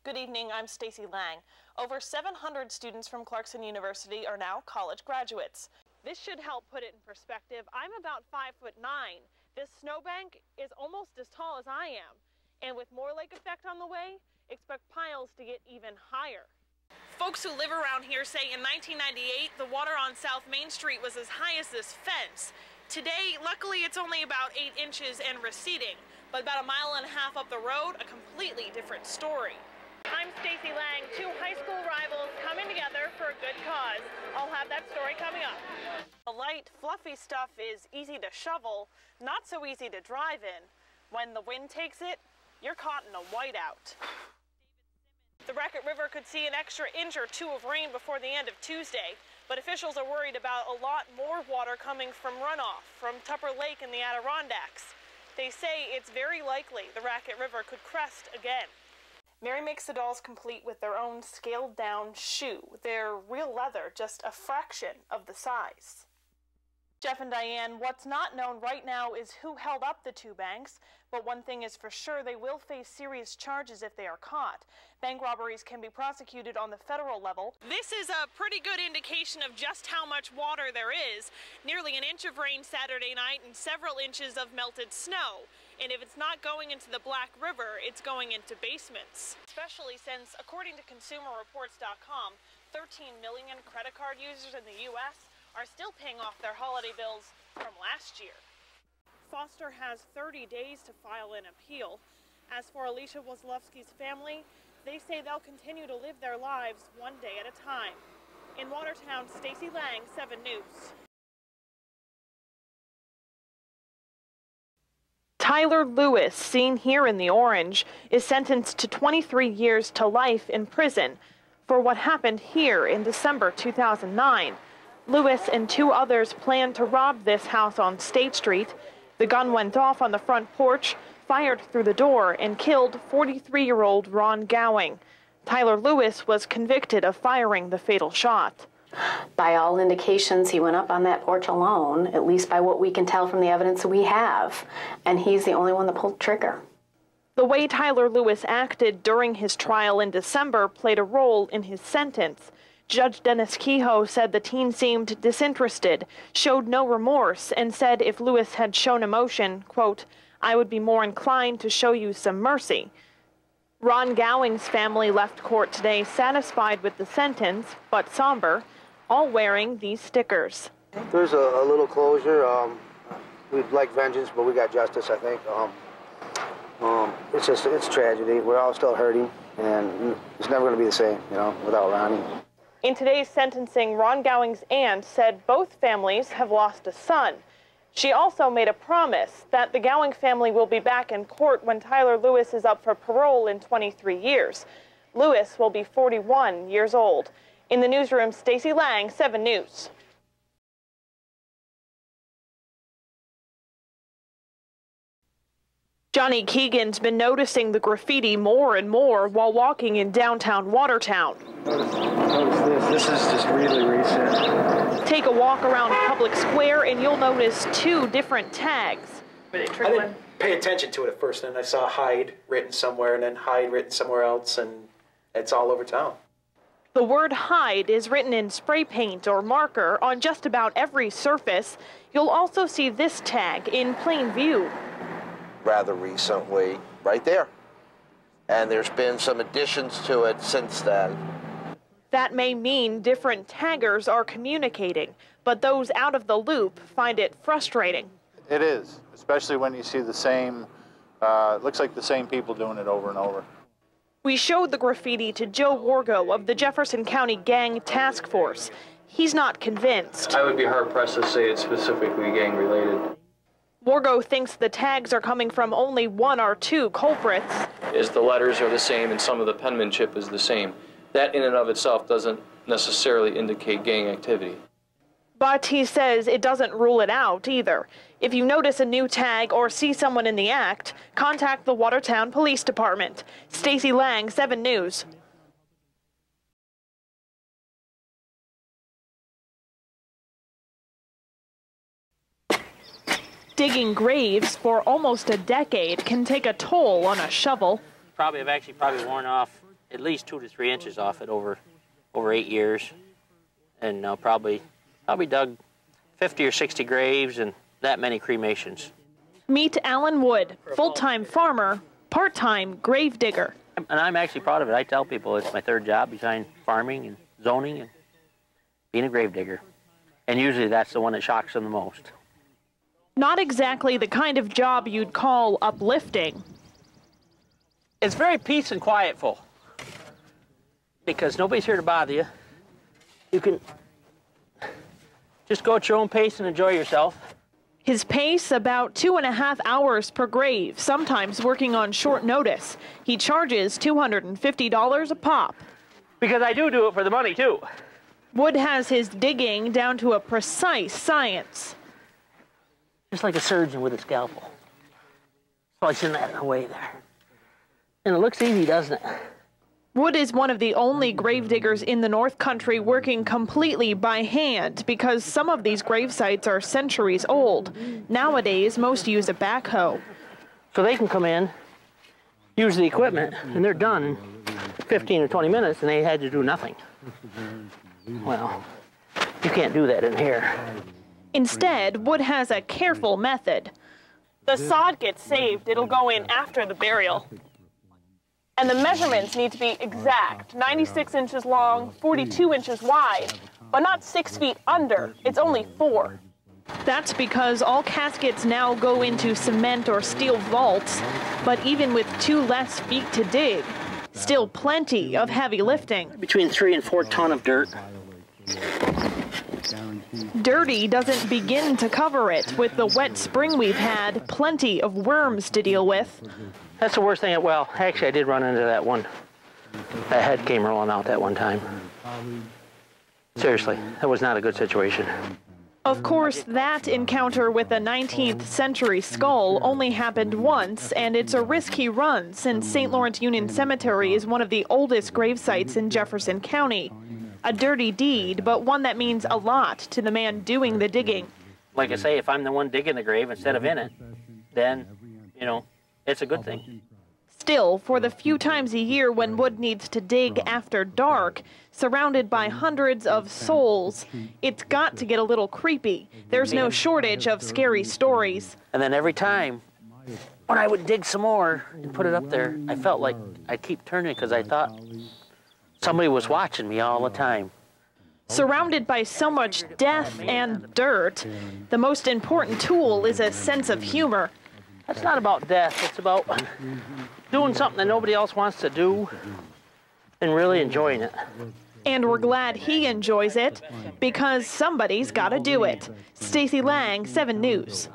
Good evening, I'm Stacy Lange. Over 700 students from Clarkson University are now college graduates. This should help put it in perspective. I'm about 5'9". This snowbank is almost as tall as I am. And with more lake effect on the way, expect piles to get even higher. Folks who live around here say in 1998, the water on South Main Street was as high as this fence. Today, luckily, it's only about 8 inches and receding, but about 1.5 miles up the road, a completely different story. I'm Stacy Lange, 2 high school rivals coming together for a good cause. I'll have that story coming up. The light, fluffy stuff is easy to shovel, not so easy to drive in. When the wind takes it, you're caught in a whiteout. The Racket River could see an extra inch or 2 of rain before the end of Tuesday, but officials are worried about a lot more water coming from runoff from Tupper Lake in the Adirondacks. They say it's very likely the Racket River could crest again. Mary makes the dolls complete with their own scaled-down shoe. They're real leather, just a fraction of the size. Jeff and Diane, what's not known right now is who held up the 2 banks, but one thing is for sure, they will face serious charges if they are caught. Bank robberies can be prosecuted on the federal level. This is a pretty good indication of just how much water there is. Nearly an inch of rain Saturday night and several inches of melted snow. And if it's not going into the Black River, it's going into basements. Especially since, according to ConsumerReports.com, 13 million credit card users in the U.S. are still paying off their holiday bills from last year. Foster has 30 days to file an appeal. As for Alicia Wozlowski's family, they say they'll continue to live their lives one day at a time. In Watertown, Stacy Lange, 7 News. Tyler Lewis, seen here in the orange, is sentenced to 23 years to life in prison for what happened here in December 2009. Lewis and 2 others planned to rob this house on State Street. The gun went off on the front porch, fired through the door, and killed 43-year-old Ron Gowing. Tyler Lewis was convicted of firing the fatal shot. By all indications, he went up on that porch alone, at least by what we can tell from the evidence we have, and he's the only one that pulled the trigger. The way Tyler Lewis acted during his trial in December played a role in his sentence. Judge Dennis Kehoe said the teen seemed disinterested, showed no remorse, and said if Lewis had shown emotion, quote, "I would be more inclined to show you some mercy." Ron Gowing's family left court today satisfied with the sentence, but somber, all wearing these stickers. There's a little closure. We'd like vengeance, but we got justice, I think. It's tragedy. We're all still hurting, and it's never going to be the same, without Ronnie. In today's sentencing, Ron Gowing's aunt said both families have lost a son. She also made a promise that the Gowing family will be back in court when Tyler Lewis is up for parole in 23 years. Lewis will be 41 years old. In the newsroom, Stacy Lange, 7 News. Johnny Keegan's been noticing the graffiti more and more while walking in downtown Watertown. This is just really recent. Take a walk around Public Square and you'll notice 2 different tags. I didn't pay attention to it at first, and I saw Hyde written somewhere and then Hyde written somewhere else, and it's all over town. The word Hyde is written in spray paint or marker on just about every surface. You'll also see this tag in plain view. Rather recently, right there. And there's been some additions to it since then. That may mean different taggers are communicating, but those out of the loop find it frustrating. It is, especially when you see the same, looks like the same people doing it over and over. We showed the graffiti to Joe Wargo of the Jefferson County Gang Task Force. He's not convinced. I would be hard-pressed to say it's specifically gang-related. Wargo thinks the tags are coming from only 1 or 2 culprits. Is the letters are the same and some of the penmanship is the same. That in and of itself doesn't necessarily indicate gang activity. But he says it doesn't rule it out either. If you notice a new tag or see someone in the act, contact the Watertown Police Department. Stacy Lange, 7 News. Digging graves for almost a decade can take a toll on a shovel. Probably worn off at least 2 to 3 inches off it over 8 years, and probably dug 50 or 60 graves and that many cremations. Meet Alan Wood, full-time farmer, part-time grave digger. And I'm actually proud of it. I tell people it's my third job behind farming and zoning and being a grave digger. And usually that's the one that shocks them the most. Not exactly the kind of job you'd call uplifting. It's very peace and quietful because nobody's here to bother you. You can just go at your own pace and enjoy yourself. His pace, about 2.5 hours per grave, sometimes working on short notice. He charges $250 a pop. Because I do it for the money, too. Wood has his digging down to a precise science. Just like a surgeon with a scalpel. Slicing that away there. And it looks easy, doesn't it? Wood is one of the only grave diggers in the North Country working completely by hand because some of these grave sites are centuries old. Nowadays, most use a backhoe. So they can come in, use the equipment, and they're done in 15 or 20 minutes, and they had to do nothing. Well, you can't do that in here. Instead, Wood has a careful method. The sod gets saved. It'll go in after the burial. And the measurements need to be exact, 96 inches long, 42 inches wide, but not 6 feet under. It's only 4. That's because all caskets now go into cement or steel vaults, but even with 2 less feet to dig, still plenty of heavy lifting. Between 3 and 4 tons of dirt. Dirty doesn't begin to cover it. With the wet spring we've had, plenty of worms to deal with. That's the worst thing. Well, actually, I did run into that one. That head came rolling out that one time. Seriously, that was not a good situation. Of course, that encounter with a 19th century skull only happened once, and it's a risk he runs since St. Lawrence Union Cemetery is one of the oldest grave sites in Jefferson County. A dirty deed, but one that means a lot to the man doing the digging. Like I say, if I'm the one digging the grave instead of in it, then, it's a good thing. Still, for the few times a year when Wood needs to dig after dark, surrounded by hundreds of souls, it's got to get a little creepy. There's no shortage of scary stories. And then every time, when I would dig some more and put it up there, I felt like I'd keep turning because I thought somebody was watching me all the time. Surrounded by so much death and dirt, the most important tool is a sense of humor. It's not about death, it's about doing something that nobody else wants to do and really enjoying it. And we're glad he enjoys it, because somebody's got to do it. Stacy Lange, 7 News.